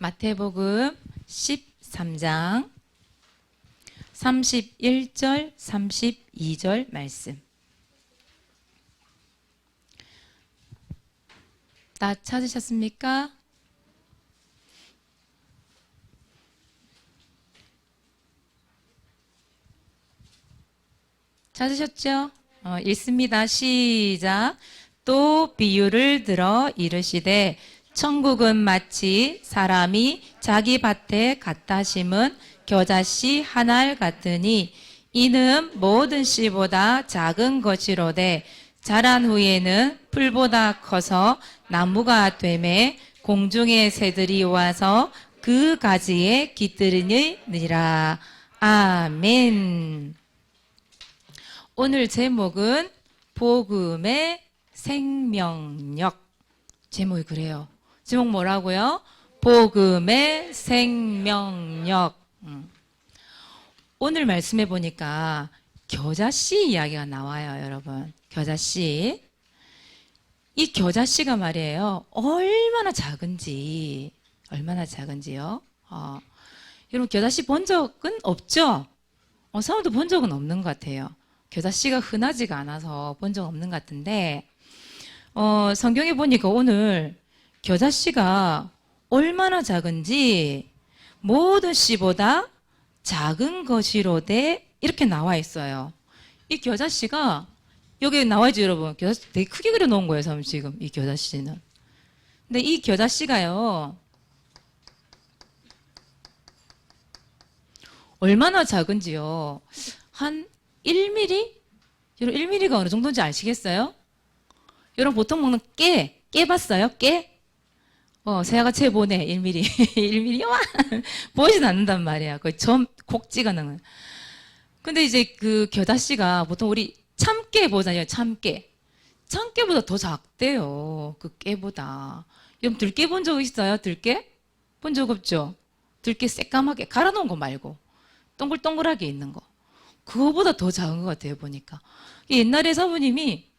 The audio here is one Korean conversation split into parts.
마태복음 13장 31절, 32절 말씀. 다 찾으셨습니까? 찾으셨죠? 읽습니다. 시작. 또 비유를 들어 이르시되 천국은 마치 사람이 자기 밭에 갖다 심은 겨자씨 한 알 같으니 이는 모든 씨보다 작은 것이로되 자란 후에는 풀보다 커서 나무가 되매 공중의 새들이 와서 그 가지에 깃들이니라. 아멘. 오늘 제목은 복음의 생명력. 제목이 그래요. 제목 뭐라고요? 복음의 생명력. 오늘 말씀해 보니까 겨자씨 이야기가 나와요, 여러분. 겨자씨. 이 겨자씨가 말이에요. 얼마나 작은지요? 여러분 겨자씨 본 적은 없죠? 사람도 본 적은 없는 것 같아요. 겨자씨가 흔하지가 않아서 본 적 없는 것 같은데 성경에 보니까 오늘 겨자씨가 얼마나 작은지 모든 씨보다 작은 것이로되 이렇게 나와 있어요. 이 겨자씨가 여기 나와있죠, 여러분. 겨자씨 되게 크게 그려놓은 거예요, 지금 이 겨자씨는. 근데 이 겨자씨가요 얼마나 작은지요. 한 1mm? 여러분 1mm가 어느 정도인지 아시겠어요? 여러분 보통 먹는 깨 봤어요? 깨? 새아가 채 보네. 1mm. 1mm 요만 보이진 않는단 말이야. 거의 콕 찍어넣는. 근데 이제 그 겨자씨가 보통 우리 참깨 보잖아요. 참깨보다 더 작대요. 그 깨보다. 여러분 들깨 본 적 있어요? 들깨? 본 적 없죠? 들깨 새까맣게 갈아놓은 거 말고 동글동글하게 있는 거. 그거보다 더 작은 것 같아요, 보니까. 옛날에 사부님이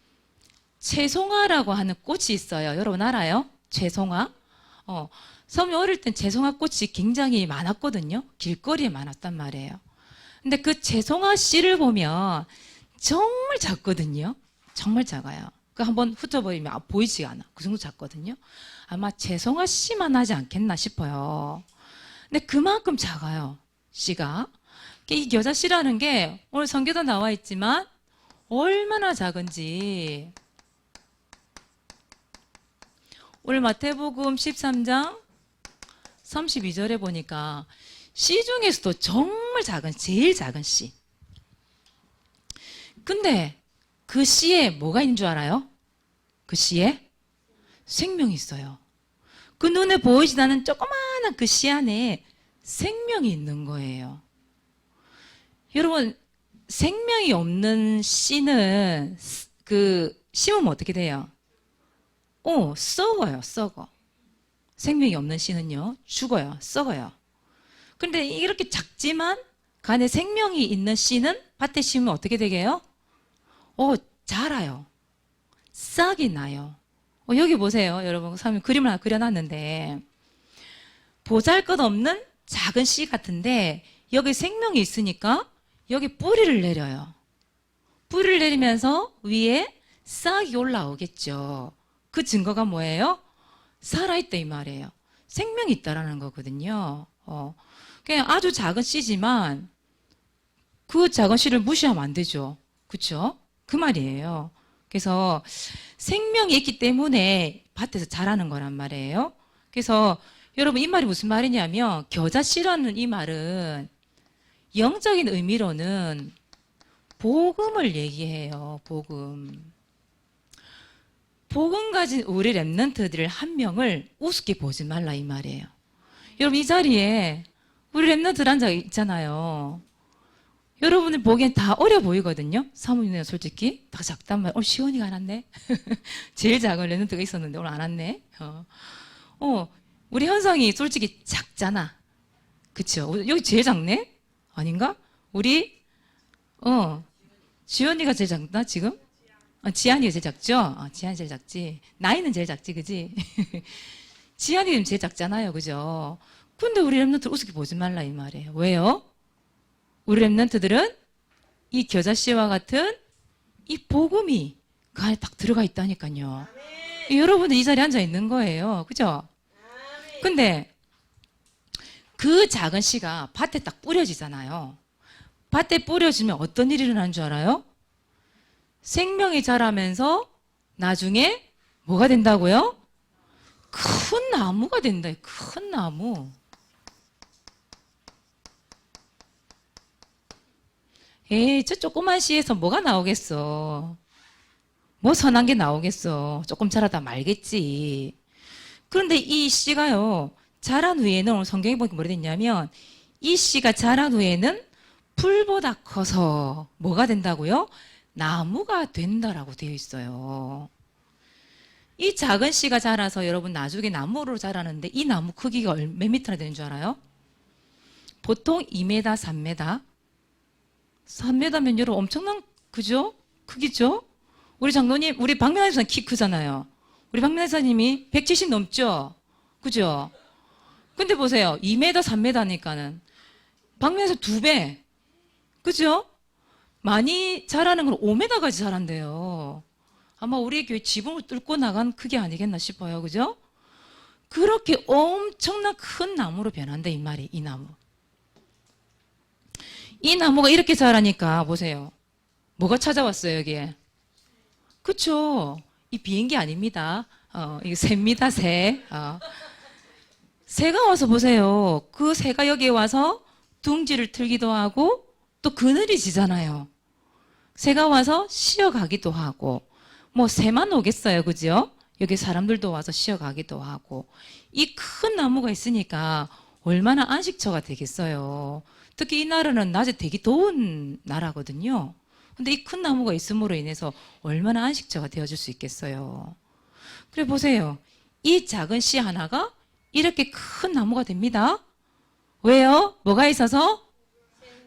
채송화라고 하는 꽃이 있어요. 여러분 알아요? 채송화? 사부님 어릴 땐 채송화 꽃이 굉장히 많았거든요. 길거리에 많았단 말이에요. 근데 그 채송화 씨를 보면 정말 작거든요. 정말 작아요. 그 한번 훑어보면 보이지 않아. 그 정도 작거든요. 아마 채송화 씨만 하지 않겠나 싶어요. 근데 그만큼 작아요, 씨가. 이 겨자씨라는 게 오늘 성경도 나와 있지만 얼마나 작은지 오늘 마태복음 13장 32절에 보니까 씨 중에서도 정말 작은, 제일 작은 씨. 근데 그 씨에 뭐가 있는 줄 알아요? 그 씨에 생명이 있어요. 그 눈에 보이지 않는 조그마한 그 씨 안에 생명이 있는 거예요. 여러분 생명이 없는 씨는 심으면 어떻게 돼요? 썩어요. 썩어. 생명이 없는 씨는요 죽어요. 썩어요. 그런데 이렇게 작지만 간에 생명이 있는 씨는 밭에 심으면 어떻게 되게요? 자라요. 싹이 나요. 여기 보세요. 여러분 사모님 그림을 하나 그려놨는데 보잘것없는 작은 씨 같은데 여기 생명이 있으니까 여기 뿌리를 내려요. 뿌리를 내리면서 위에 싹이 올라오겠죠. 그 증거가 뭐예요? 살아있다 이 말이에요. 생명이 있다라는 거거든요. 그냥 아주 작은 씨지만 그 작은 씨를 무시하면 안 되죠. 그렇죠? 그 말이에요. 그래서 생명이 있기 때문에 밭에서 자라는 거란 말이에요. 그래서 여러분 이 말이 무슨 말이냐면 겨자씨라는 이 말은 영적인 의미로는 복음을 얘기해요. 복음 가진 우리 랩런트들 한 명을 우습게 보지 말라 이 말이에요. 여러분 이 자리에 우리 랩런트들 앉아 있잖아요. 여러분들 보기엔 다 어려 보이거든요. 사모님은 솔직히 다 작단 말이에요. 오늘 시원이가 안 왔네. 제일 작은 랩런트가 있었는데 오늘 안 왔네. 우리 현성이 솔직히 작잖아. 그쵸? 여기 제일 작네? 아닌가? 우리 지연이가 제일 작나 지금? 지안이가 제일 작죠? 지안이 제일 작지. 나이는 제일 작지, 그지? 지안이 되면 제일 작잖아요. 그죠? 근데 우리 랩런트 우습게 보지 말라 이 말이에요. 왜요? 우리 랩런트들은 이 겨자씨와 같은 이 복음이 그 안에 딱 들어가 있다니까요. 여러분들 이 자리에 앉아 있는 거예요. 그죠? 근데 그 작은 씨가 밭에 딱 뿌려지잖아요. 밭에 뿌려지면 어떤 일이 일어나는 줄 알아요? 생명이 자라면서 나중에 뭐가 된다고요? 큰 나무가 된다. 큰 나무. 에이, 저 조그만 씨에서 뭐가 나오겠어. 뭐 선한 게 나오겠어. 조금 자라다 말겠지. 그런데 이 씨가요, 자란 후에는 오늘 성경에 보니까 뭐라 됐냐면 이 씨가 자란 후에는 풀보다 커서 뭐가 된다고요? 나무가 된다라고 되어 있어요. 이 작은 씨가 자라서 여러분 나중에 나무로 자라는데 이 나무 크기가 몇 미터나 되는 줄 알아요? 보통 2m, 3m. 3m면 여러분 엄청난 그죠? 크기죠? 우리 장로님, 우리 박명환 선생님 키 크잖아요. 우리 박명환 선생님이 170 넘죠? 그죠? 근데 보세요. 2m, 3m니까는 박명환 선생님 2배. 그죠? 많이 자라는 건 5m까지 자란대요. 아마 우리 교회 지붕을 뚫고 나간 크기 아니겠나 싶어요. 그죠? 그렇게 엄청난 큰 나무로 변한다 이 말이 이 나무. 이 나무가 이렇게 자라니까 보세요. 뭐가 찾아왔어요 여기에? 그쵸? 이 비행기 아닙니다. 이거 새입니다 새. 새가 와서 보세요. 그 새가 여기에 와서 둥지를 틀기도 하고 또 그늘이 지잖아요. 새가 와서 쉬어가기도 하고 뭐 새만 오겠어요. 그죠? 여기 사람들도 와서 쉬어가기도 하고 이 큰 나무가 있으니까 얼마나 안식처가 되겠어요. 특히 이 나라는 낮에 되게 더운 나라거든요. 근데 이 큰 나무가 있음으로 인해서 얼마나 안식처가 되어줄 수 있겠어요. 그래 보세요. 이 작은 씨 하나가 이렇게 큰 나무가 됩니다. 왜요? 뭐가 있어서?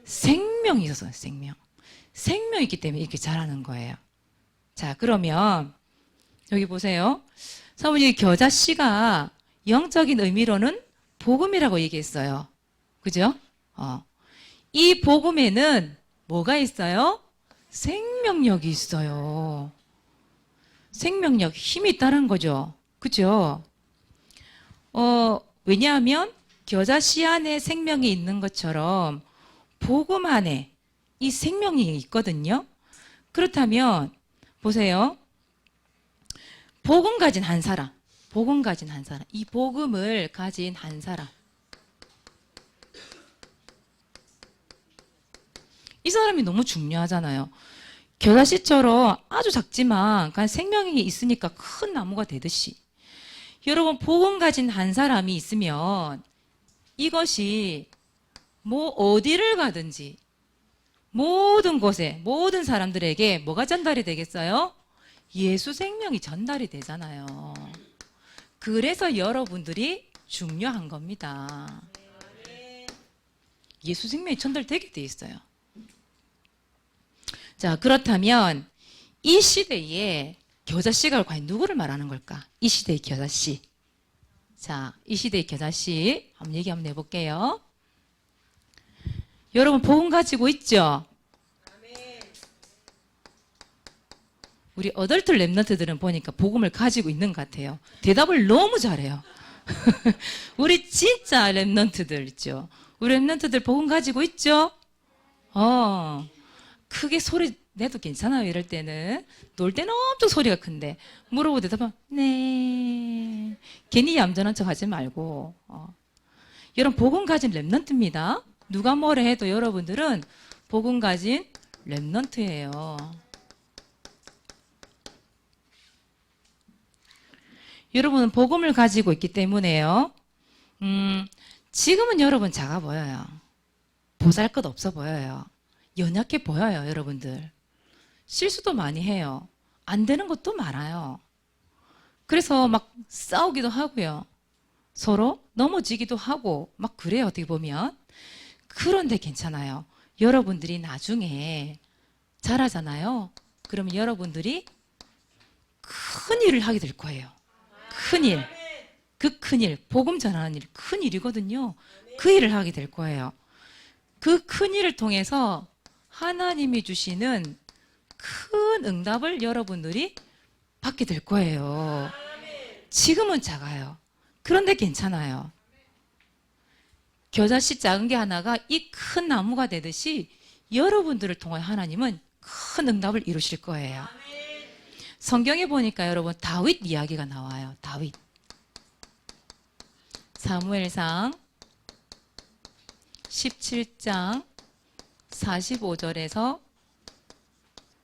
생명이 있어서 생명. 생명이 있기 때문에 이렇게 자라는 거예요. 자, 그러면 여기 보세요. 사모님 겨자씨가 영적인 의미로는 복음이라고 얘기했어요. 그죠? 이 복음에는 뭐가 있어요? 생명력이 있어요. 생명력, 힘이 있다는 거죠. 그죠? 왜냐하면 겨자씨 안에 생명이 있는 것처럼 복음 안에 이 생명이 있거든요. 그렇다면 보세요. 복음 가진 한 사람, 복음 가진 한 사람, 이 복음을 가진 한 사람. 이 사람이 너무 중요하잖아요. 겨자씨처럼 아주 작지만 생명이 있으니까 큰 나무가 되듯이 여러분 복음 가진 한 사람이 있으면 이것이 뭐 어디를 가든지 모든 곳에 모든 사람들에게 뭐가 전달이 되겠어요? 예수 생명이 전달이 되잖아요. 그래서 여러분들이 중요한 겁니다. 예수 생명이 전달되게 돼 있어요. 자, 그렇다면 이 시대에 겨자씨가 과연 누구를 말하는 걸까? 이 시대의 겨자씨. 자, 이 시대의 겨자씨 한번 얘기 한번 해볼게요. 여러분 복음 가지고 있죠? 우리 어덜트 랩런트들은 보니까 복음을 가지고 있는 것 같아요. 대답을 너무 잘해요. 우리 진짜 랩런트들 있죠? 우리 랩런트들 복음 가지고 있죠? 크게 소리 내도 괜찮아요. 이럴 때는. 놀 때는 엄청 소리가 큰데 물어보고 대답하면 네. 괜히 얌전한 척 하지 말고. 여러분 복음 가진 랩런트입니다. 누가 뭐래 해도 여러분들은 복음 가진 랩런트예요. 여러분은 복음을 가지고 있기 때문에요. 지금은 여러분 작아 보여요. 보잘것 없어 보여요. 연약해 보여요, 여러분들. 실수도 많이 해요. 안 되는 것도 많아요. 그래서 막 싸우기도 하고요. 서로 넘어지기도 하고 막 그래요, 어떻게 보면. 그런데 괜찮아요. 여러분들이 나중에 잘하잖아요. 그러면 여러분들이 큰 일을 하게 될 거예요. 큰 일. 그 큰일, 복음 전하는 일, 큰 일이거든요. 그 일을 하게 될 거예요. 그 큰 일을 통해서 하나님이 주시는 큰 응답을 여러분들이 받게 될 거예요. 지금은 작아요. 그런데 괜찮아요. 겨자씨 작은 게 하나가 이 큰 나무가 되듯이 여러분들을 통해 하나님은 큰 응답을 이루실 거예요. 성경에 보니까 여러분 다윗 이야기가 나와요. 다윗. 사무엘상 17장 45절에서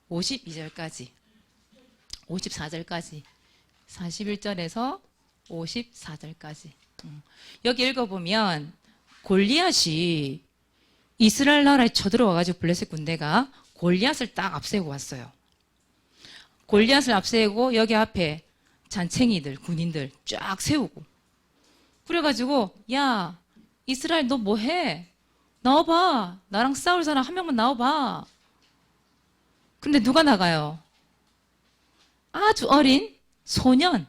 52절까지 54절까지 41절에서 54절까지 여기 읽어보면 골리앗이 이스라엘 나라에 쳐들어와가지고 블레셋 군대가 골리앗을 딱 앞세우고 왔어요. 골리앗을 앞세우고 여기 앞에 잔챙이들 군인들 쫙 세우고 그래가지고 야 이스라엘 너 뭐해? 나와봐. 나랑 싸울 사람 한 명만 나와봐. 근데 누가 나가요? 아주 어린 소년.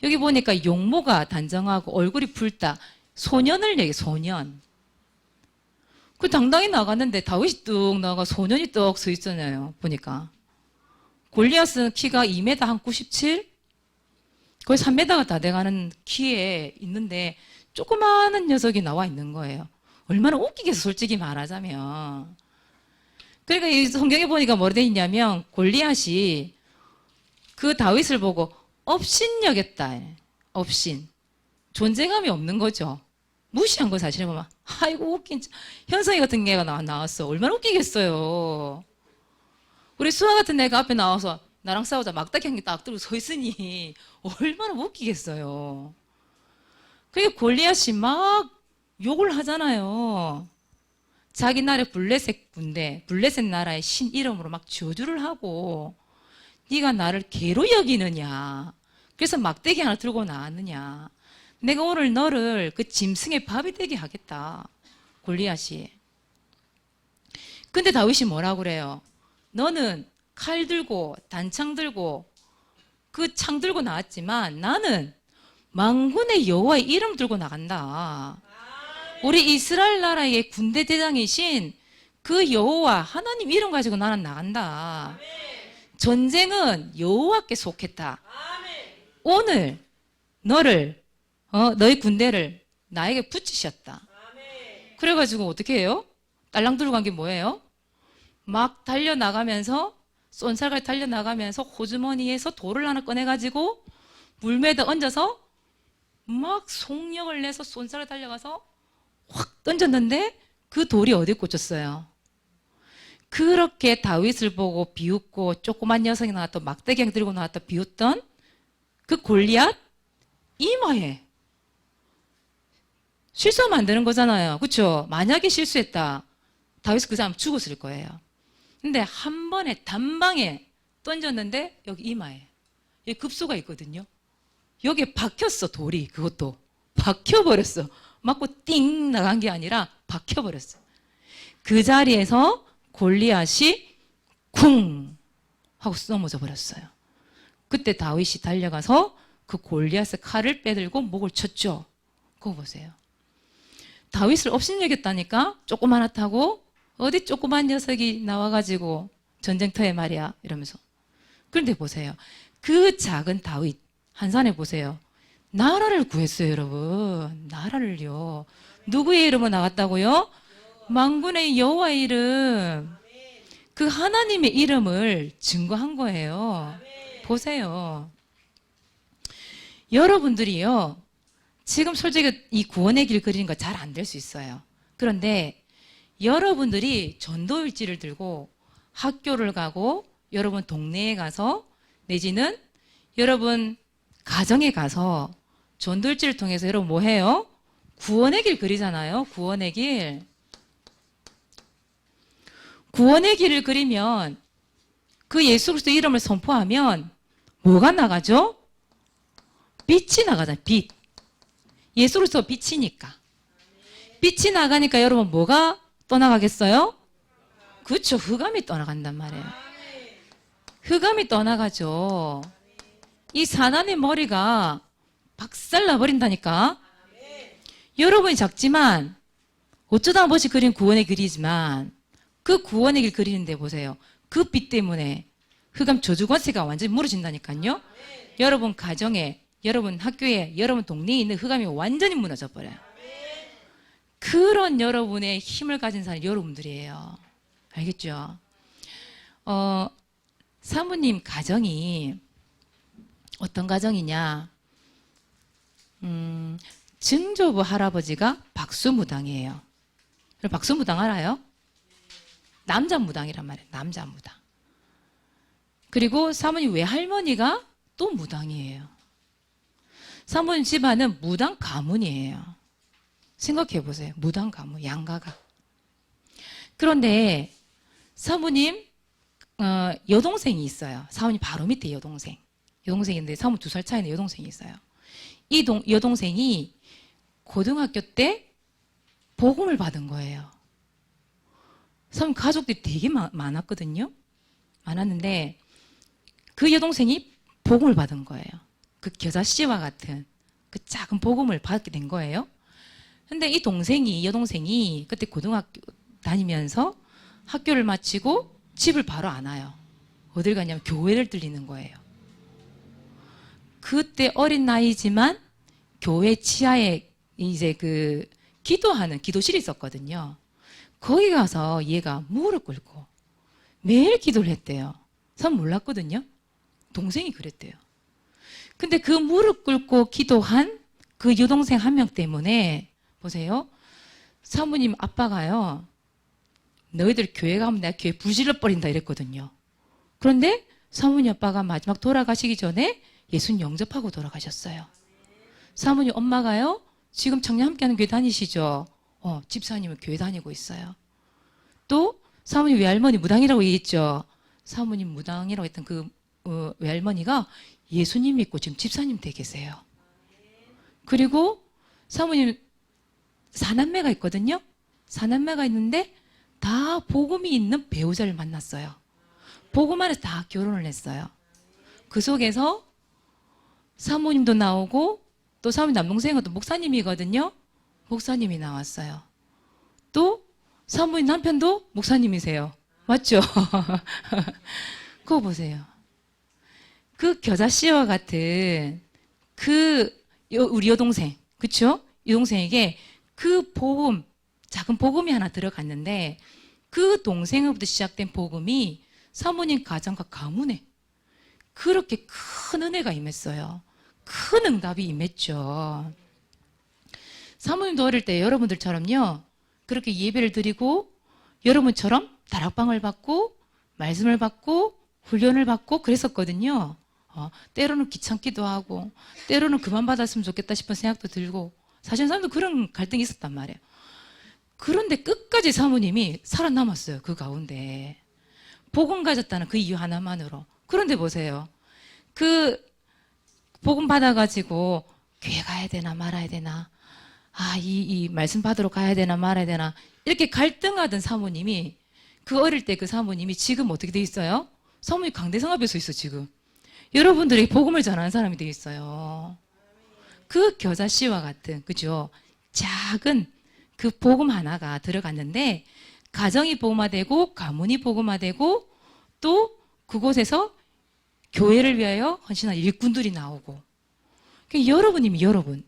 여기 보니까 용모가 단정하고 얼굴이 붉다. 소년을 얘기해. 소년. 그 당당히 나갔는데 다윗이 뚝 나가 소년이 떡 서 있잖아요. 보니까 골리앗은 키가 2m 한 97? 거의 3m가 다 돼가는 키에 있는데 조그마한 녀석이 나와 있는 거예요. 얼마나 웃기겠어 솔직히 말하자면. 그러니까 이 성경에 보니까 뭐라 돼 있냐면 골리앗이 그 다윗을 보고 업신 여겼다. 업신. 존재감이 없는 거죠. 무시한 거 사실은 보면 아이고 웃긴 현성이 같은 애가 나왔어. 얼마나 웃기겠어요. 우리 수아 같은 애가 앞에 나와서 나랑 싸우자 막다기 한 개 딱 들고 서 있으니 얼마나 웃기겠어요. 그게 골리앗이 막 욕을 하잖아요. 자기 나라 블레셋 군대, 블레셋 나라의 신 이름으로 막 저주를 하고 네가 나를 개로 여기느냐. 그래서 막대기 하나 들고 나왔느냐. 내가 오늘 너를 그 짐승의 밥이 되게 하겠다. 골리앗이. 근데 다윗이 뭐라고 그래요? 너는 칼 들고 단창 들고 그 창 들고 나왔지만 나는 만군의 여호와의 이름 들고 나간다. 우리 이스라엘 나라의 군대 대장이신 그 여호와 하나님 이름 가지고 나는 나간다. 전쟁은 여호와께 속했다. 오늘 너를 너희 군대를 나에게 붙이셨다. 그래가지고 어떻게 해요? 딸랑 들고 간 게 뭐예요? 막 달려나가면서 쏜살같이 달려나가면서 호주머니에서 돌을 하나 꺼내가지고 물매다 얹어서 막 속력을 내서 쏜살을 달려가서 확 던졌는데 그 돌이 어디에 꽂혔어요? 그렇게 다윗을 보고 비웃고 조그만 녀석이 나왔던 막대기 들고 나왔던 비웃던 그 골리앗 이마에 실수하면 안 되는 거잖아요. 그렇죠? 만약에 실수했다. 다윗은 그 사람 죽었을 거예요. 근데 한 번에 단방에 던졌는데 여기 이마에 여기 급소가 있거든요. 여기에 박혔어 돌이. 그것도 박혀버렸어. 맞고 띵 나간 게 아니라 박혀버렸어. 그 자리에서 골리앗이 쿵 하고 넘어져 버렸어요. 그때 다윗이 달려가서 그 골리앗의 칼을 빼들고 목을 쳤죠. 그거 보세요. 다윗을 업신여겼다니까. 조그만하다고 어디 조그만 녀석이 나와가지고 전쟁터에 말이야 이러면서. 그런데 보세요. 그 작은 다윗 한산에 보세요. 나라를 구했어요. 여러분. 나라를요. 누구의 이름으로 나갔다고요? 만군의 여호와의 이름. 그 하나님의 이름을 증거한 거예요. 보세요. 여러분들이요. 지금 솔직히 이 구원의 길 그리는 거 잘 안 될 수 있어요. 그런데 여러분들이 전도일지를 들고 학교를 가고 여러분 동네에 가서 내지는 여러분 가정에 가서 전도일지를 통해서 여러분 뭐 해요? 구원의 길 그리잖아요. 구원의 길. 구원의 길을 그리면 그 예수 그리스도 이름을 선포하면 뭐가 나가죠? 빛이 나가잖아요. 빛. 예수 그리스도 빛이니까. 빛이 나가니까 여러분 뭐가 떠나가겠어요? 그렇죠. 흑암이 떠나간단 말이에요. 흑암이 떠나가죠. 이 사단의 머리가 박살나버린다니까. 여러분이 작지만 어쩌다 한 번씩 그린 구원의 길이지만 그 구원의 길 그리는데 보세요. 그 빛 때문에 흑암 저주권세가 완전히 무너진다니까요. 여러분 가정에, 여러분 학교에, 여러분 동네에 있는 흑암이 완전히 무너져 버려요. 그런 여러분의 힘을 가진 사람이 여러분들이에요. 알겠죠? 사모님 가정이 어떤 가정이냐? 증조부 할아버지가 박수무당이에요. 박수무당 알아요? 남자무당이란 말이에요. 남자무당. 그리고 사모님 외할머니가 또 무당이에요. 사모님 집안은 무당 가문이에요. 생각해 보세요. 무당 가문, 양가가. 그런데 사모님 여동생이 있어요. 사모님 바로 밑에 여동생. 여동생인데 사모님 2살 차이는 여동생이 있어요. 이 여동생이 고등학교 때 복음을 받은 거예요. 사모님 가족들이 되게 많았거든요. 많았는데 그 여동생이 복음을 받은 거예요. 그 겨자씨와 같은 그 작은 복음을 받게 된 거예요. 근데 이 여동생이 그때 고등학교 다니면서 학교를 마치고 집을 바로 안 와요. 어딜 가냐면 교회를 들리는 거예요. 그때 어린 나이지만 교회 지하에 이제 그 기도하는 기도실이 있었거든요. 거기 가서 얘가 무릎 꿇고 매일 기도를 했대요. 전 몰랐거든요. 동생이 그랬대요. 근데 그 무릎 꿇고 기도한 그 여동생 한 명 때문에 보세요. 사모님 아빠가요. 너희들 교회 가면 내가 교회 불질러 버린다 이랬거든요. 그런데 사모님 아빠가 마지막 돌아가시기 전에 예수님 영접하고 돌아가셨어요. 사모님 엄마가요. 지금 청년 함께하는 교회 다니시죠? 집사님은 교회 다니고 있어요. 또 사모님 외할머니 무당이라고 얘기했죠. 사모님 무당이라고 했던 그 외할머니가 예수님 믿고 지금 집사님 돼 계세요. 그리고 사모님 사남매가 있거든요. 사남매가 있는데 다 복음이 있는 배우자를 만났어요. 복음 안에서 다 결혼을 했어요. 그 속에서 사모님도 나오고 또 사모님 남동생은 또 목사님이거든요. 목사님이 나왔어요. 또 사모님 남편도 목사님이세요. 맞죠? 그거 보세요. 그 겨자씨와 같은 우리 여동생, 그쵸? 여동생에게 그 복음, 작은 복음이 하나 들어갔는데 그 동생으로부터 시작된 복음이 사모님 가정과 가문에 그렇게 큰 은혜가 임했어요. 큰 응답이 임했죠. 사모님도 어릴 때 여러분들처럼요. 그렇게 예배를 드리고 여러분처럼 다락방을 받고 말씀을 받고 훈련을 받고 그랬었거든요. 때로는 귀찮기도 하고 때로는 그만 받았으면 좋겠다 싶은 생각도 들고 사실 사람도 그런 갈등이 있었단 말이에요. 그런데 끝까지 사모님이 살아남았어요. 그 가운데. 복음 가졌다는 그 이유 하나만으로. 그런데 보세요. 그 복음 받아가지고 교회 가야 되나 말아야 되나 이 말씀 받으러 가야 되나 말아야 되나 이렇게 갈등하던 사모님이 그 어릴 때 그 사모님이 지금 어떻게 돼 있어요? 사모님 강대상 앞에 서 있어 지금. 여러분들에게 복음을 전하는 사람이 돼 있어요. 그 겨자씨와 같은 그죠? 작은 그 복음 하나가 들어갔는데 가정이 복음화되고 가문이 복음화되고 또 그곳에서 교회를 위하여 헌신한 일꾼들이 나오고 여러분이면 여러분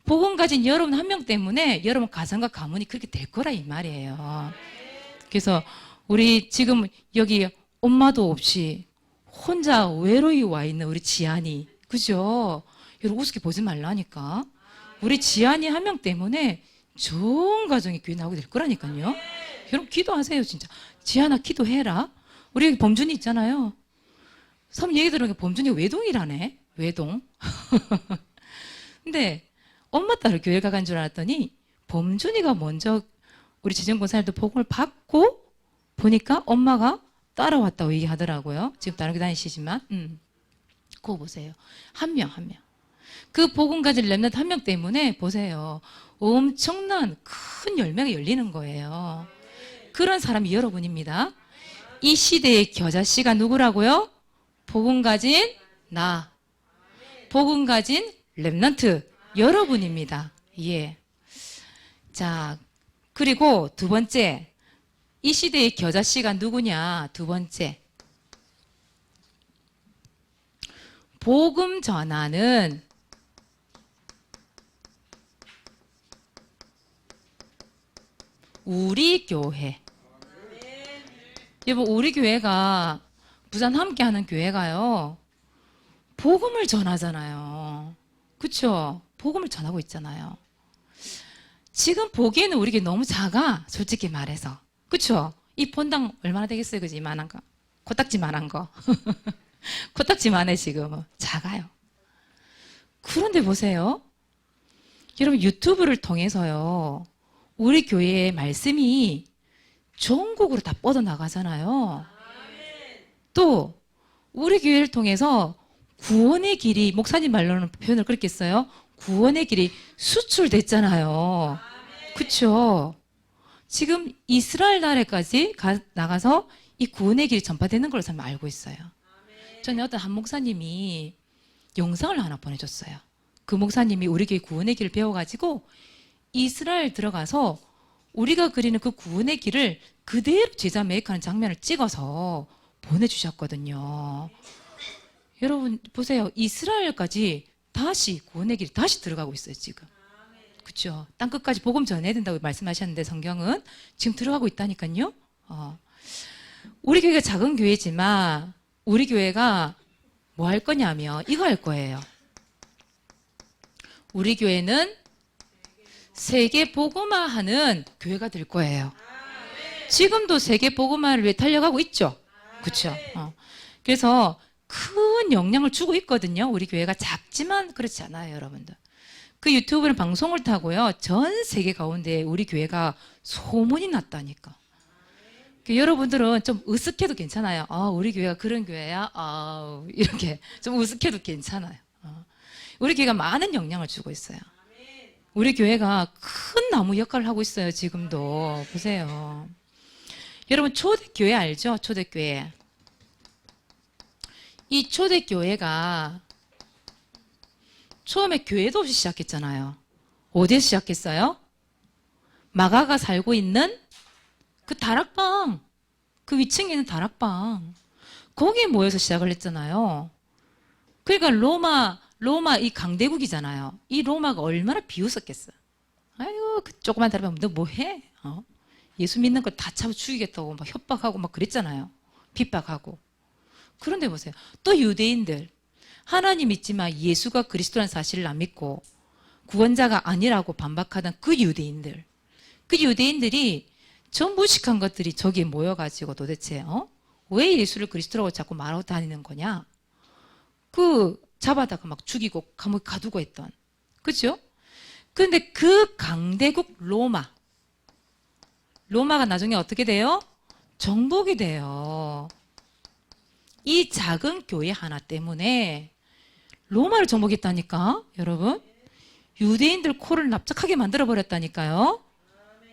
복음 가진 여러분 한 명 때문에 여러분 가정과 가문이 그렇게 될 거라 이 말이에요. 그래서 우리 지금 여기 엄마도 없이 혼자 외로이 와 있는 우리 지안이 그죠? 여러분 우습게 보지 말라니까. 우리 지안이 한 명 때문에 좋은 가정이 교회 나오게 될 거라니까요. 여러분 기도하세요 진짜. 지안아 기도해라. 우리 여기 범준이 있잖아요. 선 얘기 들으니까 범준이가 외동이라네. 외동. 근데 엄마 딸을 교회 가간 줄 알았더니 범준이가 먼저 우리 지정권사님도 복음을 받고 보니까 엄마가 따라왔다고 얘기하더라고요. 지금 다른 교 다니시지만. 그거 보세요. 한 명. 그 복음 가진 렘넌트 한 명 때문에 보세요. 엄청난 큰 열매가 열리는 거예요. 그런 사람이 여러분입니다. 이 시대의 겨자씨가 누구라고요? 복음 가진 나. 복음 가진 렘넌트 여러분입니다. 예. 자, 그리고 두 번째, 이 시대의 겨자씨가 누구냐? 두 번째, 복음 전하는 우리 교회. 여러분, 우리 교회가, 부산 함께하는 교회가요, 복음을 전하잖아요. 그쵸? 복음을 전하고 있잖아요. 지금 보기에는 우리 교회 너무 작아, 솔직히 말해서. 그쵸? 이 본당 얼마나 되겠어요? 그지? 이만한 거. 코딱지만한 거. 코딱지만해, 지금. 작아요. 그런데 보세요. 여러분, 유튜브를 통해서요, 우리 교회의 말씀이 전국으로 다 뻗어나가잖아요. 또 우리 교회를 통해서 구원의 길이, 목사님 말로는 표현을 그렇게 써요. 구원의 길이 수출됐잖아요. 그렇죠? 지금 이스라엘 나라까지 나가서 이 구원의 길이 전파되는 걸로 저는 알고 있어요. 전에 어떤 한 목사님이 영상을 하나 보내줬어요. 그 목사님이 우리 교회 구원의 길을 배워가지고 이스라엘 들어가서 우리가 그리는 그 구원의 길을 그대로 제자 매입하는 장면을 찍어서 보내주셨거든요. 여러분 보세요. 이스라엘까지 다시 구원의 길이 다시 들어가고 있어요. 지금. 그렇죠? 땅끝까지 복음 전해야 된다고 말씀하셨는데 성경은 지금 들어가고 있다니까요. 우리 교회가 작은 교회지만 우리 교회가 뭐 할 거냐면 이거 할 거예요. 우리 교회는 세계 복음화하는 교회가 될 거예요. 지금도 세계 복음화를 위해 달려가고 있죠. 그렇죠? 그래서 큰 영향을 주고 있거든요. 우리 교회가 작지만 그렇지 않아요, 여러분들. 그 유튜브는 방송을 타고요. 전 세계 가운데 우리 교회가 소문이 났다니까. 여러분들은 좀 으쓱해도 괜찮아요. 우리 교회가 그런 교회야? 이렇게 좀 으쓱해도 괜찮아요. 우리 교회가 많은 영향을 주고 있어요. 우리 교회가 큰 나무 역할을 하고 있어요. 지금도. 보세요. 여러분 초대교회 알죠? 초대교회. 이 초대교회가 처음에 교회도 없이 시작했잖아요. 어디에서 시작했어요? 마가가 살고 있는 그 다락방, 그 위층에 있는 다락방, 거기에 모여서 시작을 했잖아요. 그러니까 로마 이 강대국이잖아요. 이 로마가 얼마나 비웃었겠어. 아유, 그 조그만 다락방 너 뭐해? 예수 믿는 걸 다 잡아 죽이겠다고 막 협박하고 막 그랬잖아요. 핍박하고. 그런데 보세요. 또 유대인들, 하나님 믿지만 예수가 그리스도라는 사실을 안 믿고 구원자가 아니라고 반박하던 그 유대인들이 저 무식한 것들이 저기에 모여가지고 도대체 왜 예수를 그리스도라고 자꾸 말하고 다니는 거냐? 잡아다가 막 죽이고 감옥에 가두고 했던. 그죠? 그런데 그 강대국 로마가 나중에 어떻게 돼요? 정복이 돼요. 이 작은 교회 하나 때문에 로마를 정복했다니까, 여러분. 유대인들 코를 납작하게 만들어버렸다니까요.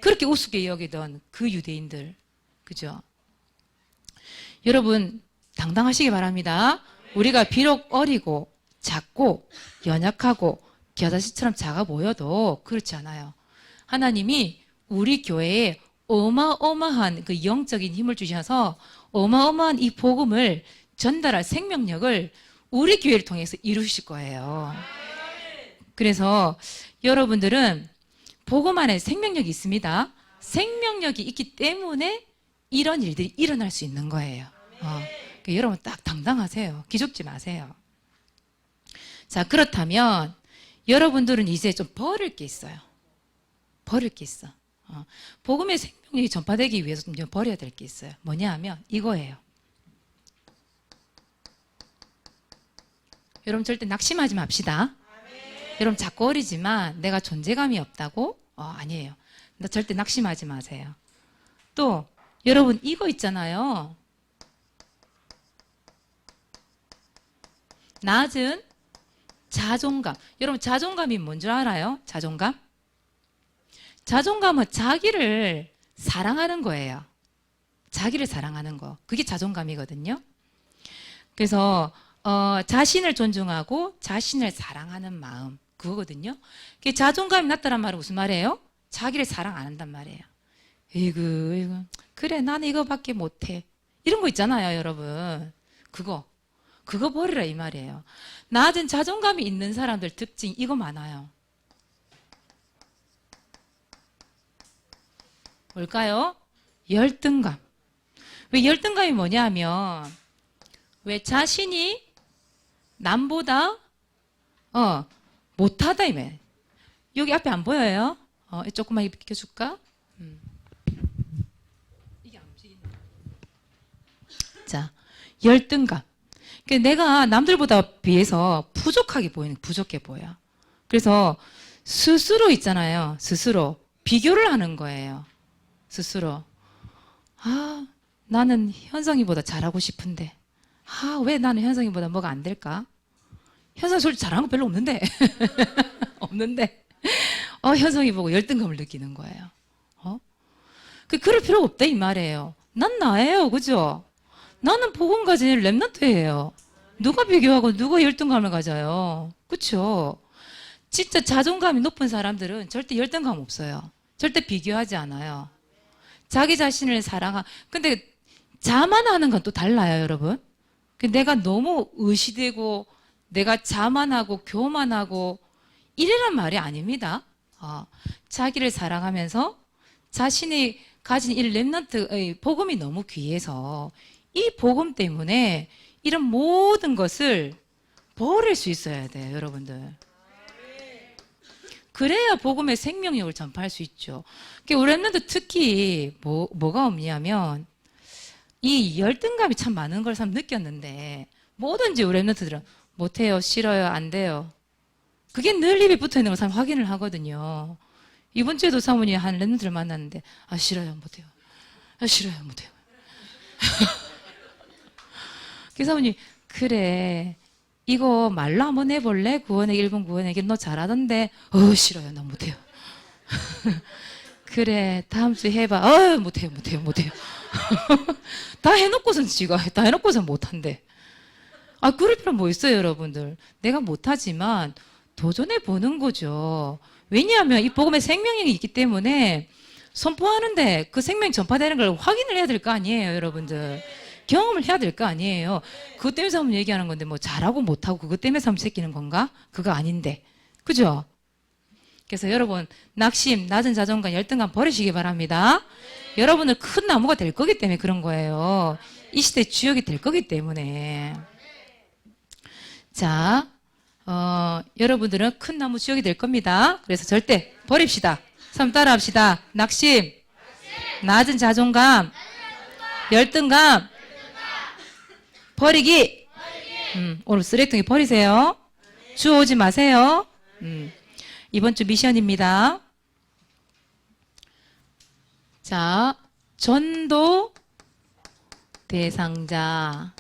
그렇게 우습게 여기던 그 유대인들. 그죠? 여러분, 당당하시기 바랍니다. 우리가 비록 어리고 작고 연약하고 겨자씨처럼 작아 보여도 그렇지 않아요. 하나님이 우리 교회에 어마어마한 그 영적인 힘을 주셔서 어마어마한 이 복음을 전달할 생명력을 우리 교회를 통해서 이루실 거예요. 그래서 여러분들은 복음 안에 생명력이 있습니다. 생명력이 있기 때문에 이런 일들이 일어날 수 있는 거예요. 그러니까 여러분 딱 당당하세요. 기죽지 마세요. 자, 그렇다면 여러분들은 이제 좀 버릴 게 있어요. 버릴 게 있어. 복음의 생명력이 전파되기 위해서 좀 버려야 될 게 있어요. 뭐냐 하면 이거예요. 여러분 절대 낙심하지 맙시다. 여러분 자꾸 어리지만 내가 존재감이 없다고? 아니에요. 절대 낙심하지 마세요. 또 여러분 이거 있잖아요. 낮은 자존감. 여러분 자존감이 뭔 줄 알아요? 자존감? 자존감은 자기를 사랑하는 거예요. 자기를 사랑하는 거. 그게 자존감이거든요. 그래서 자신을 존중하고 자신을 사랑하는 마음 그거거든요. 그게 자존감이 낮다란 말은 무슨 말이에요? 자기를 사랑 안 한단 말이에요. 이거 그래 나는 이거밖에 못해 이런 거 있잖아요 여러분. 그거 버리라 이 말이에요. 낮은 자존감이 있는 사람들 특징 이거 많아요. 뭘까요? 열등감. 왜 열등감이 뭐냐면 왜 자신이 남보다 못하다 이 말. 여기 앞에 안 보여요? 조금만 비켜줄까? 이게 안 움직이나? 자, 열등감. 그러니까 내가 남들보다 비해서 부족해 보여. 그래서 스스로 있잖아요. 스스로 비교를 하는 거예요. 스스로. 나는 현성이보다 잘하고 싶은데. 왜 나는 현성이보다 뭐가 안 될까? 현성이 솔직히 잘하는 거 별로 없는데. 없는데. 현성이 보고 열등감을 느끼는 거예요. 그럴 필요가 없다 이 말이에요. 난 나예요. 그죠? 나는 복음 가진 렘넌트예요. 누가 비교하고 누가 열등감을 가져요? 그쵸? 진짜 자존감이 높은 사람들은 절대 열등감 없어요. 절대 비교하지 않아요. 자기 자신을 근데 자만하는 건 또 달라요, 여러분. 내가 너무 의시되고 내가 자만하고 교만하고 이래란 말이 아닙니다. 자기를 사랑하면서 자신이 가진 이 렘넌트의 복음이 너무 귀해서 이 복음 때문에 이런 모든 것을 버릴 수 있어야 돼요, 여러분들. 그래야 복음의 생명력을 전파할 수 있죠. 우리 렘넌트 특히 뭐가 없냐면 이 열등감이 참 많은 걸 참 느꼈는데 뭐든지 우리 렘넌트들은 못해요, 싫어요, 안 돼요. 그게 늘 입에 붙어 있는 걸 사람 확인을 하거든요. 이번 주에도 사모님 한 렘넌트를 만났는데 싫어요, 못해요. 싫어요, 못해요. 그 사모님 그래 이거 말로 한번 해볼래? 구원의 1분 구원의 길 너 잘하던데 싫어요, 나 못해요. 그래 다음 주에 해봐. 못해요. 다 해놓고선 지가 다 해놓고선 못한대. 그럴 필요 뭐 있어요 여러분들. 내가 못하지만 도전해 보는 거죠. 왜냐하면 이 복음에 생명력이 있기 때문에 선포하는데 그 생명이 전파되는 걸 확인을 해야 될 거 아니에요 여러분들. 경험을 해야 될 거 아니에요. 그것 때문에 사람 얘기하는 건데 뭐 잘하고 못하고 그것 때문에 사람 새끼는 건가? 그거 아닌데. 그죠? 그래서 여러분 낙심, 낮은 자존감, 열등감 버리시기 바랍니다. 여러분은 큰 나무가 될 거기 때문에 그런 거예요. 이 시대의 주역이 될 거기 때문에. 자, 여러분들은 큰 나무 주역이 될 겁니다. 그래서 절대 버립시다. 삼 따라 합시다. 낙심, 낮은 자존감, 열등감, 버리기. 오늘 쓰레기통에 버리세요. 주워오지 마세요. 이번 주 미션입니다. 자, 전도 대상자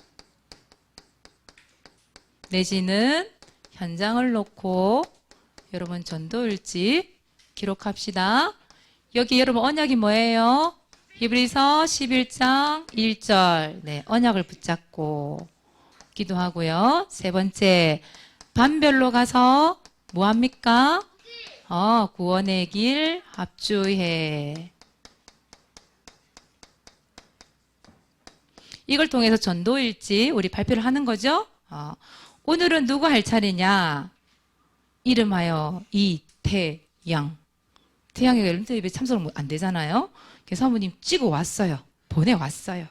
내지는 현장을 놓고 여러분 전도일지 기록합시다. 여기 여러분 언약이 뭐예요? 히브리서 11장 1절. 네, 언약을 붙잡고 기도하고요. 세 번째, 반별로 가서 뭐 합니까? 구원의 길 합주해. 이걸 통해서 전도일지 우리 발표를 하는 거죠. 오늘은 누구 할 차례냐? 이름하여 이태양. 태양이가 렘넌트에 참석 안 되잖아요. 그래서 사모님 찍어 왔어요. 보내왔어요.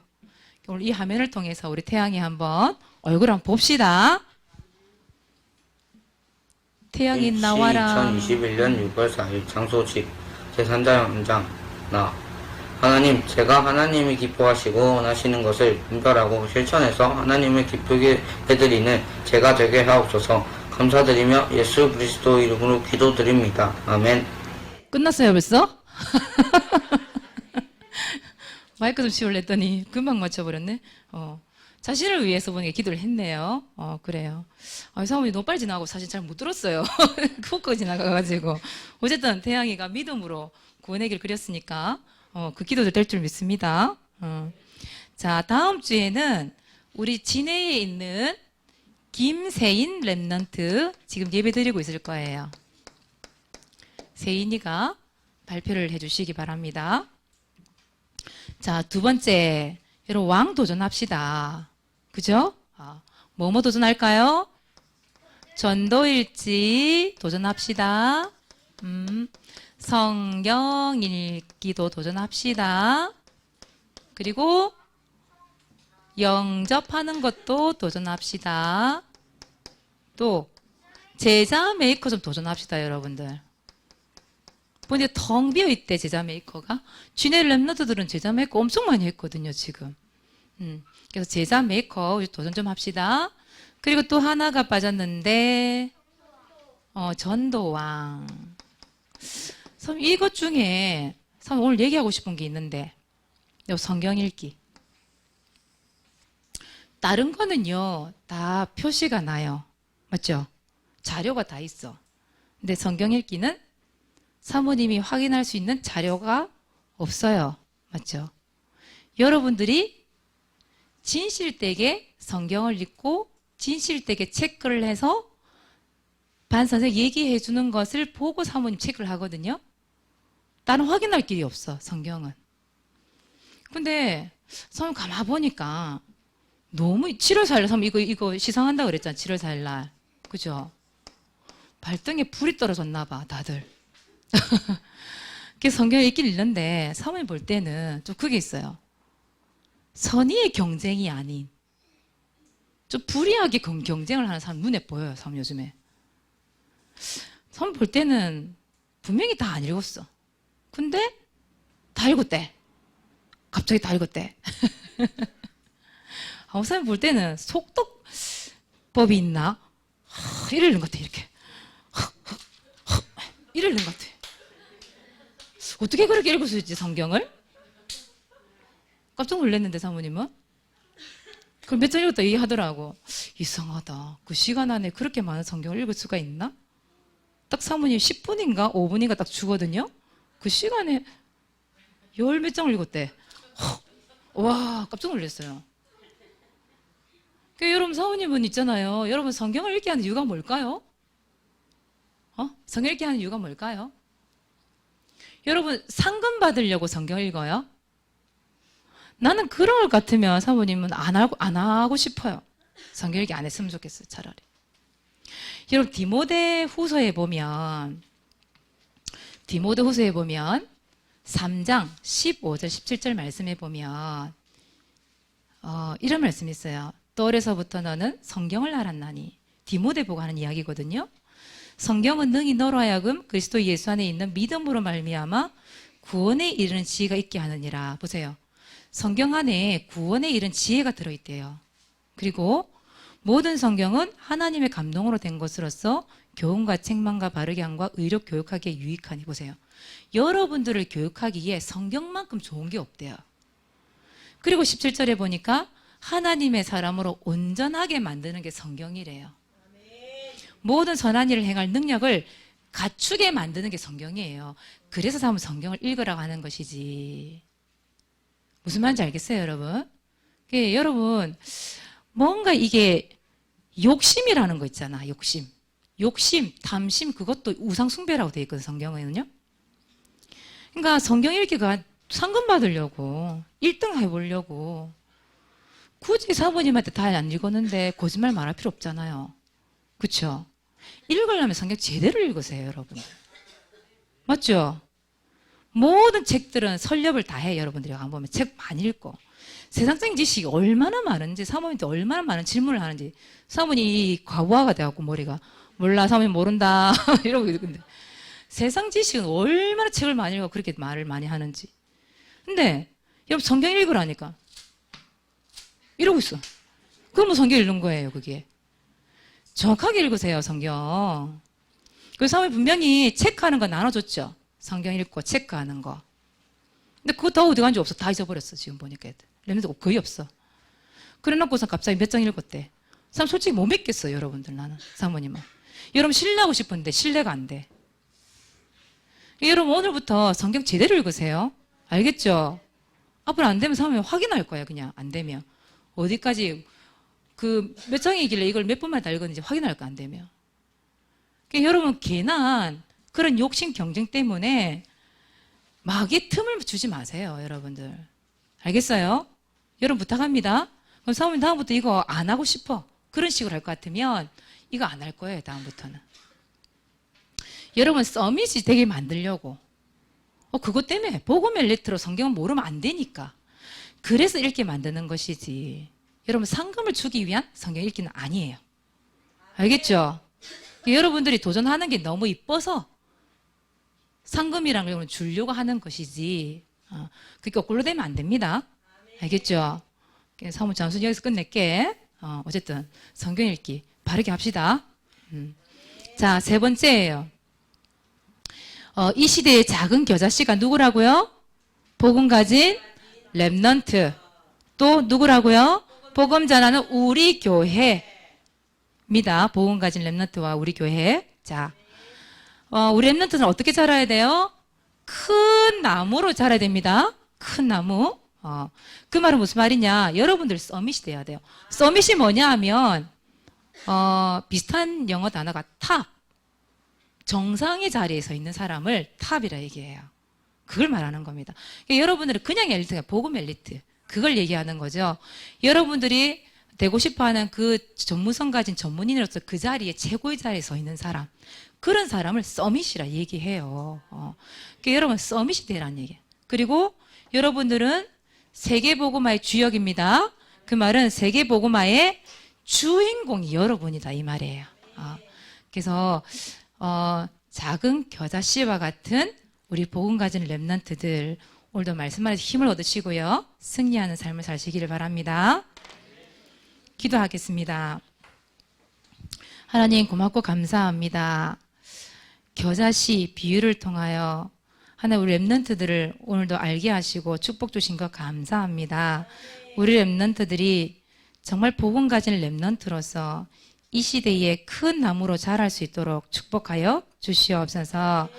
오늘 이 화면을 통해서 우리 태양이 한번 얼굴 한번 봅시다. 태양이 나와라. 2021년 6월 4일 장소집 제3자 나 하나님, 제가 하나님이 기뻐하시고 원하시는 것을 분별하고 실천해서 하나님을 기쁘게 해드리는 제가 되게 하옵소서. 감사드리며 예수 그리스도 이름으로 기도드립니다. 아멘. 끝났어요 벌써? 마이크 좀 치우려 했더니 금방 맞춰버렸네. 자신을 위해서 보니까 기도를 했네요. 그래요. 사모님 너무 빨리 지나가고 사실 잘 못 들었어요. 훅 지나가가지고. 어쨌든 태양이가 믿음으로 구원의 길 그렸으니까 그 기도도 될 줄 믿습니다. 자, 다음 주에는 우리 진해에 있는 김세인 랩넌트 지금 예배 드리고 있을 거예요. 세인이가 발표를 해주시기 바랍니다. 자, 두 번째, 여러분 왕 도전합시다. 그죠? 뭐뭐 도전할까요? 전도일지 도전합시다. 성경 읽기도 도전합시다. 그리고 영접하는 것도 도전합시다. 또 제자 메이커 좀 도전합시다, 여러분들. 보니까 텅 비어있대, 제자 메이커가. 쥐네 랩너드들은 제자 메이커 엄청 많이 했거든요, 지금. 그래서 제자 메이커 도전 좀 합시다. 그리고 또 하나가 빠졌는데, 전도왕. 참, 이것 중에, 참, 오늘 얘기하고 싶은 게 있는데, 성경 읽기. 다른 거는요, 다 표시가 나요. 맞죠? 자료가 다 있어. 근데 성경 읽기는 사모님이 확인할 수 있는 자료가 없어요. 맞죠? 여러분들이 진실되게 성경을 읽고 진실되게 체크를 해서 반 선생님 얘기해 주는 것을 보고 사모님 체크를 하거든요. 다른 확인할 길이 없어, 성경은. 근데 사모님 가만 보니까 너무 7월 4일 사모님 이거 시상한다고 그랬잖아. 7월 4일 날. 그죠? 발등에 불이 떨어졌나 봐, 다들. 성경을 읽긴 읽는데 사모님 볼 때는 좀 그게 있어요. 선의의 경쟁이 아닌 좀 불이하게 경쟁을 하는 사람 눈에 보여요. 사모님 요즘에. 사모님 볼 때는 분명히 다 안 읽었어. 근데 다 읽었대. 갑자기 다 읽었대. 사모님 볼 때는 속독법이 있나? 이래 읽는 것 같아. 이렇게. 이래 읽는 것 같아. 어떻게 그렇게 읽을 수 있지, 성경을? 깜짝 놀랐는데, 사모님은? 그럼 몇 장 읽었다 얘기하더라고. 이상하다. 그 시간 안에 그렇게 많은 성경을 읽을 수가 있나? 딱 사모님 10분인가 5분인가 딱 주거든요? 그 시간에 열 몇 장을 읽었대. 와, 깜짝 놀랐어요. 여러분, 사모님은 있잖아요. 여러분, 성경을 읽게 하는 이유가 뭘까요? 성경 읽게 하는 이유가 뭘까요? 여러분, 상금 받으려고 성경 읽어요? 나는 그런 것 같으면 사모님은 안 하고 싶어요. 성경 읽기 안 했으면 좋겠어요, 차라리. 여러분, 디모데 후서에 보면 3장 15절, 17절 말씀에 보면 이런 말씀이 있어요. 또 어려서부터 너는 성경을 알았나니. 디모데 보고 하는 이야기거든요. 성경은 능히 너로 하여금 그리스도 예수 안에 있는 믿음으로 말미암아 구원에 이르는 지혜가 있게 하느니라. 보세요. 성경 안에 구원에 이른 지혜가 들어있대요. 그리고 모든 성경은 하나님의 감동으로 된 것으로서 교훈과 책망과 바르게 함과 의로 교육하기에 유익하니. 보세요. 여러분들을 교육하기에 성경만큼 좋은 게 없대요. 그리고 17절에 보니까 하나님의 사람으로 온전하게 만드는 게 성경이래요. 모든 선한 일을 행할 능력을 갖추게 만드는 게 성경이에요. 그래서 사람 성경을 읽으라고 하는 것이지. 무슨 말인지 알겠어요, 여러분? 여러분, 뭔가 이게 욕심이라는 거 있잖아, 욕심, 탐심, 그것도 우상숭배라고 되어 있거든, 성경에는요. 그러니까 성경 읽기가 상금 받으려고, 1등 해보려고, 굳이 사모님한테 다 안 읽었는데 거짓말 말할 필요 없잖아요. 그렇죠? 읽으려면 성경 제대로 읽으세요, 여러분. 맞죠? 모든 책들은 설립을 다 해, 여러분들이 안 보면 책 많이 읽고. 세상적인 지식이 얼마나 많은지, 사모님한테 얼마나 많은 질문을 하는지. 사모님이 과부하가 돼갖고 머리가 몰라, 사모님 모른다 이러고 있는데 세상 지식은 얼마나 책을 많이 읽고 그렇게 말을 많이 하는지. 근데 여러분 성경 읽으라니까 이러고 있어. 그러면 성경 읽는 거예요, 그게. 정확하게 읽으세요, 성경. 그 사모님 분명히 체크하는 거 나눠줬죠. 성경 읽고 체크하는 거. 근데 그거 다 어디 간지 없어. 다 잊어버렸어, 지금 보니까. 랩런트 거의 없어. 그래 놓고서 갑자기 몇 장 읽었대. 사람 솔직히 못 믿겠어요, 여러분들. 나는 사모님은. 여러분 신뢰하고 싶은데 신뢰가 안 돼. 여러분 오늘부터 성경 제대로 읽으세요. 알겠죠? 앞으로 안 되면 사모님 확인할 거예요, 그냥. 안 되면. 어디까지 그 몇 장이길래 이걸 몇 번만 다 읽었는지 확인할 거 안 되며. 그러니까 여러분 괜한 그런 욕심 경쟁 때문에 마귀의 틈을 주지 마세요, 여러분들. 알겠어요? 여러분 부탁합니다. 그럼 사모님 다음부터 이거 안 하고 싶어. 그런 식으로 할 것 같으면 이거 안 할 거예요, 다음부터는. 여러분 서밋이 되게 만들려고. 그것 때문에 복음 엘리트로 성경을 모르면 안 되니까. 그래서 읽게 만드는 것이지. 여러분 상금을 주기 위한 성경 읽기는 아니에요. 알겠죠? 여러분들이 도전하는 게 너무 이뻐서 상금이란 걸 주려고 하는 것이지. 그게 거꾸로 되면 안 됩니다. 알겠죠? 사무 잠수 여기서 끝낼게. 어쨌든 성경 읽기 바르게 합시다. 자, 세 번째예요. 이 시대의 작은 겨자씨가 누구라고요? 복음 가진 렘넌트. 또 누구라고요? 복음 전하는 우리 교회입니다. 복음 가진 렘넌트와 우리 교회. 자, 우리 렘넌트는 어떻게 자라야 돼요? 큰 나무로 자라야 됩니다. 큰 나무. 그 말은 무슨 말이냐? 여러분들 서밋이 돼야 돼요. 서밋이 뭐냐 하면 비슷한 영어 단어가 탑. 정상의 자리에 서 있는 사람을 탑이라 얘기해요. 그걸 말하는 겁니다. 그러니까 여러분들은 그냥 엘리트가 복음 엘리트. 그걸 얘기하는 거죠. 여러분들이 되고 싶어하는 그 전문성 가진 전문인으로서 그 자리에 최고의 자리에 서 있는 사람. 그런 사람을 서밋이라 얘기해요. 그러니까 여러분 서밋이 되라는 얘기예요. 그리고 여러분들은 세계복음화의 주역입니다. 그 말은 세계복음화의 주인공이 여러분이다 이 말이에요. 그래서 작은 겨자씨와 같은 우리 복음 가진 렘넌트들 오늘도 말씀 안에서 힘을 얻으시고요. 승리하는 삶을 사시기를 바랍니다. 기도하겠습니다. 하나님 고맙고 감사합니다. 겨자씨 비유를 통하여 하나님 우리 렘넌트들을 오늘도 알게 하시고 축복 주신 것 감사합니다. 우리 렘넌트들이 정말 복음 가진 렘넌트로서 이 시대에 큰 나무로 자랄 수 있도록 축복하여 주시옵소서.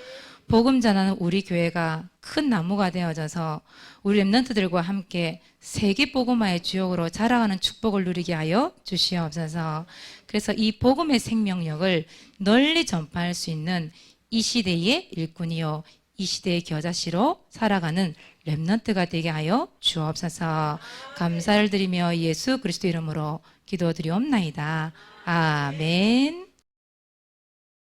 복음 전하는 우리 교회가 큰 나무가 되어져서 우리 렘넌트들과 함께 세계 복음화의 주역으로 자라가는 축복을 누리게 하여 주시옵소서. 그래서 이 복음의 생명력을 널리 전파할 수 있는 이 시대의 일꾼이요 이 시대의 겨자씨로 살아가는 렘넌트가 되게 하여 주옵소서. 감사를 드리며 예수 그리스도 이름으로 기도드리옵나이다. 아멘.